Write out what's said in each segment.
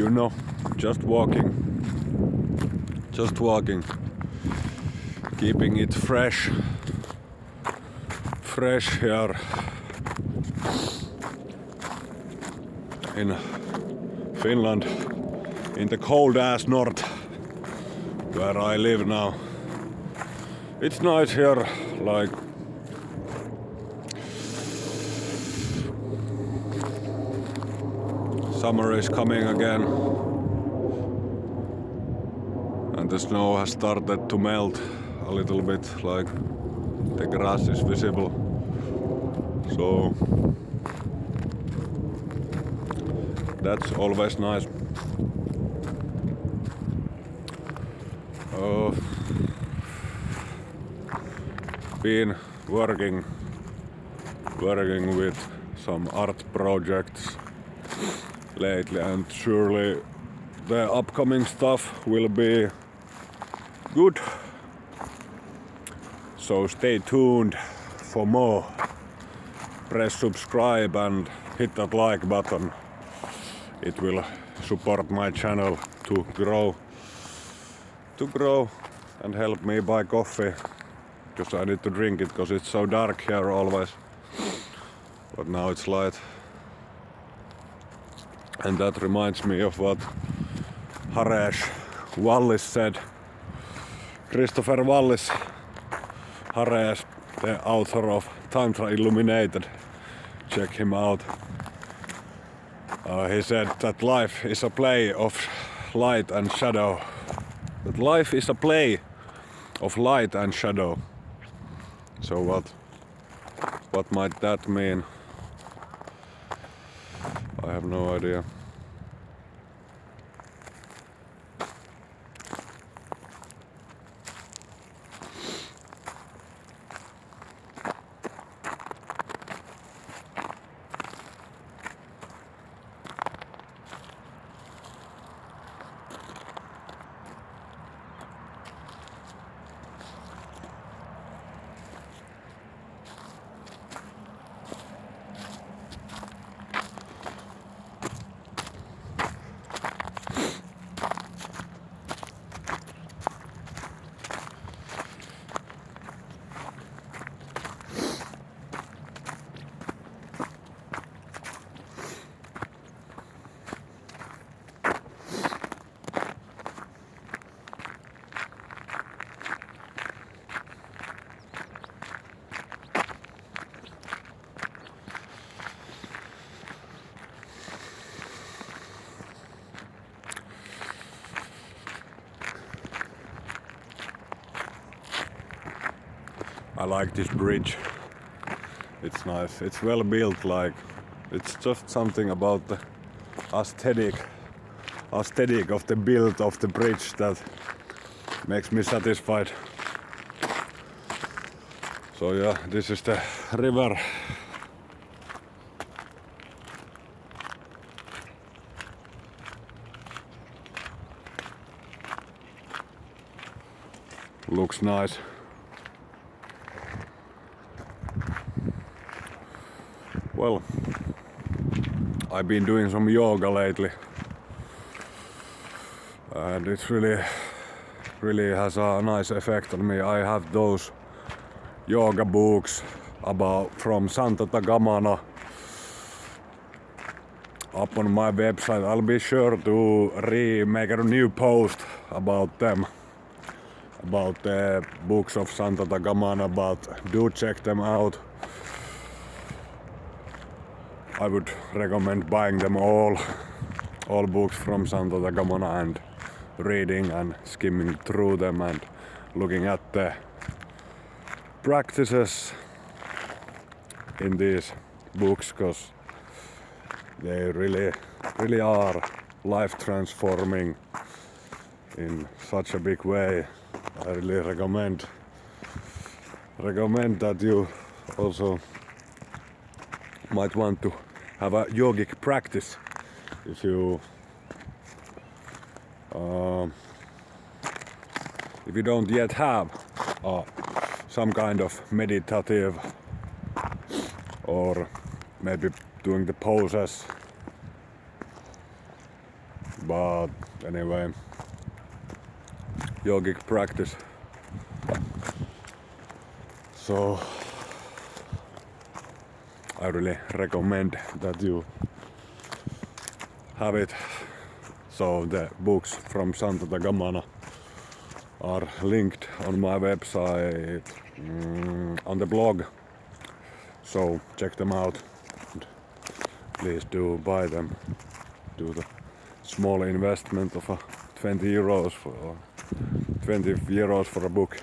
you know, just walking, keeping it fresh here in Finland, in the cold ass north where I live now. It's nice here, like summer is coming again and the snow has started to melt a little bit, like the grass is visible. So that's always nice. Been working with some art projects lately, and surely the upcoming stuff will be good. So stay tuned for more. Press subscribe and hit that like button. It will support my channel to grow and help me buy coffee, because I need to drink it because it's so dark here always. But now it's light. And that reminds me of what Haresh Wallis said. Christopher Wallis, Haresh, the author of Tantra Illuminated. Check him out. He said that life is a play of light and shadow. That life is a play of light and shadow. So what might that mean? I have no idea. I like this bridge. It's nice. It's well built, like it's just something about the aesthetic of the build of the bridge that makes me satisfied. So yeah, this is the river. Looks nice. Well, I've been doing some yoga lately, and it really has a nice effect on me. I have those yoga books from Santa Tagamana up on my website. I'll be sure to make a new post about them, about the books of Santa Tagamana, but do check them out. I would recommend buying them all books from Santa Tagamana, and reading and skimming through them and looking at the practices in these books, because they really are life transforming in such a big way. I really recommend that you also might want to have a yogic practice if you don't yet have some kind of meditative, or maybe doing the poses But anyway, yogic practice. So I really recommend that you have it. So the books from Santa Tagamana are linked on my website, on the blog. So check them out. And please do buy them. Do the small investment of 20 euros for 20 euros for a book.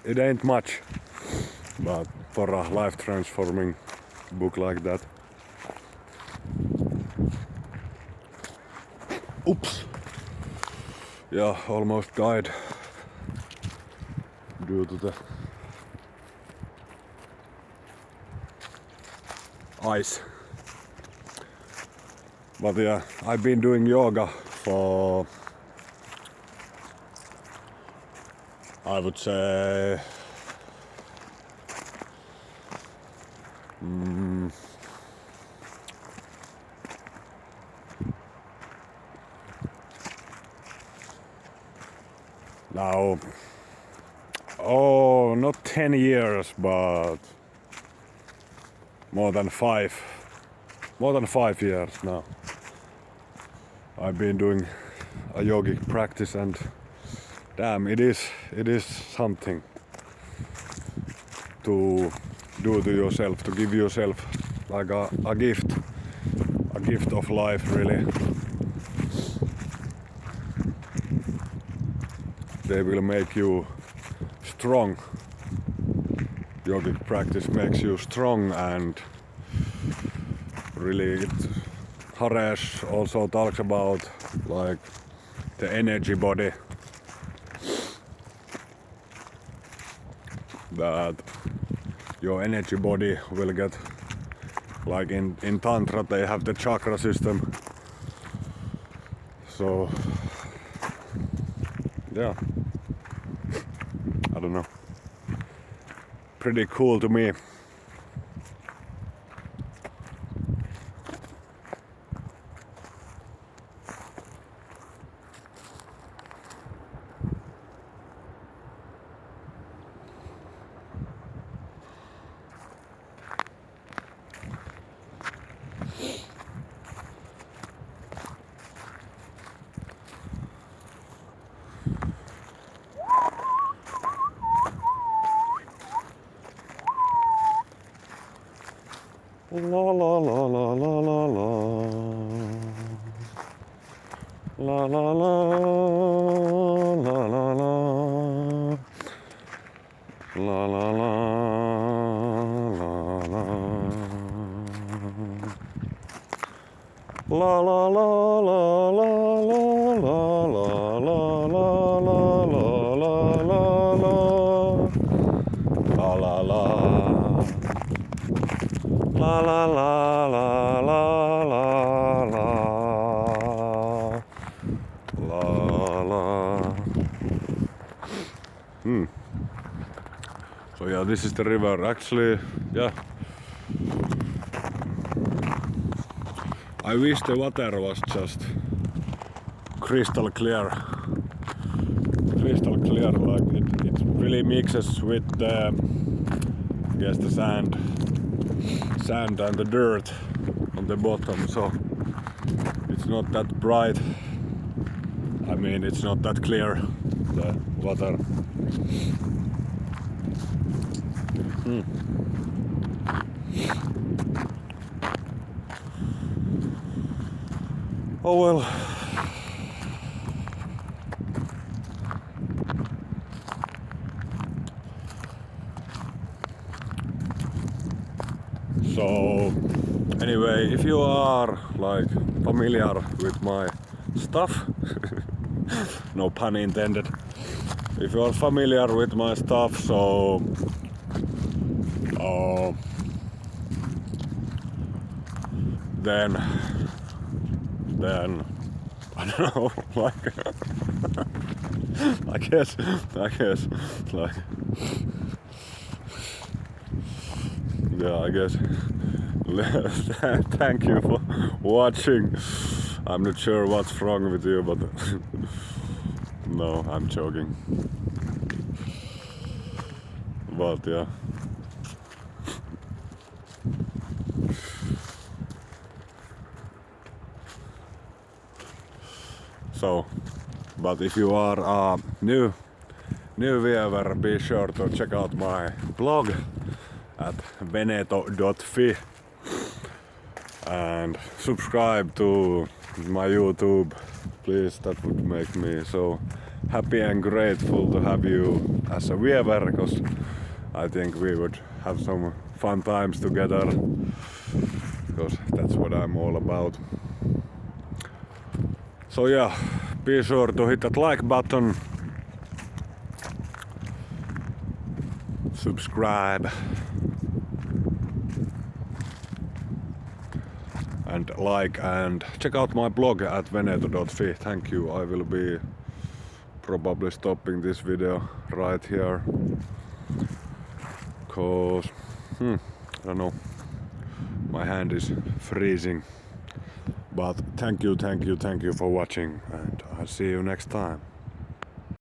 It ain't much, but for a life transforming book like that. Oops. Yeah, almost died due to the ice. But yeah, I've been doing yoga for, I would say, now, not 10 years, but more than 5 years now. I've been doing a yogic practice, and damn, it is something to do to yourself, to give yourself like a gift of life, really. They will make you strong. Yogic practice makes you strong, and really Haresh also talks about like the energy body, that your energy body will get, like in Tantra they have the chakra system. So yeah, I don't know, pretty cool to me. La la la la la la la. La la la la la la. La la la la la. La la la la la la la la la la la la la. La la la. La la la la la la la la la. So yeah, this is the river. Actually, yeah. I wish the water was just crystal clear. Crystal clear, like it really mixes with the, I guess, the sand and the dirt on the bottom, so it's not that bright. I mean, it's not that clear, the water. Oh well. So anyway, if you are like familiar with my stuff, no pun intended, if you are familiar with my stuff, so then I don't know, like I guess like, yeah, I guess thank you for watching. I'm not sure what's wrong with you, but no, I'm joking. But yeah. So, but if you are a new viewer, be sure to check out my blog at veneto.fi and subscribe to my YouTube. Please, that would make me so happy and grateful to have you as a viewer, because I think we would have some fun times together, because that's what I'm all about. So yeah, be sure to hit that like button, subscribe, and like, and check out my blog at veneto.fi. Thank you. I will be probably stopping this video right here, cause I don't know, my hand is freezing. But thank you for watching, and I'll see you next time.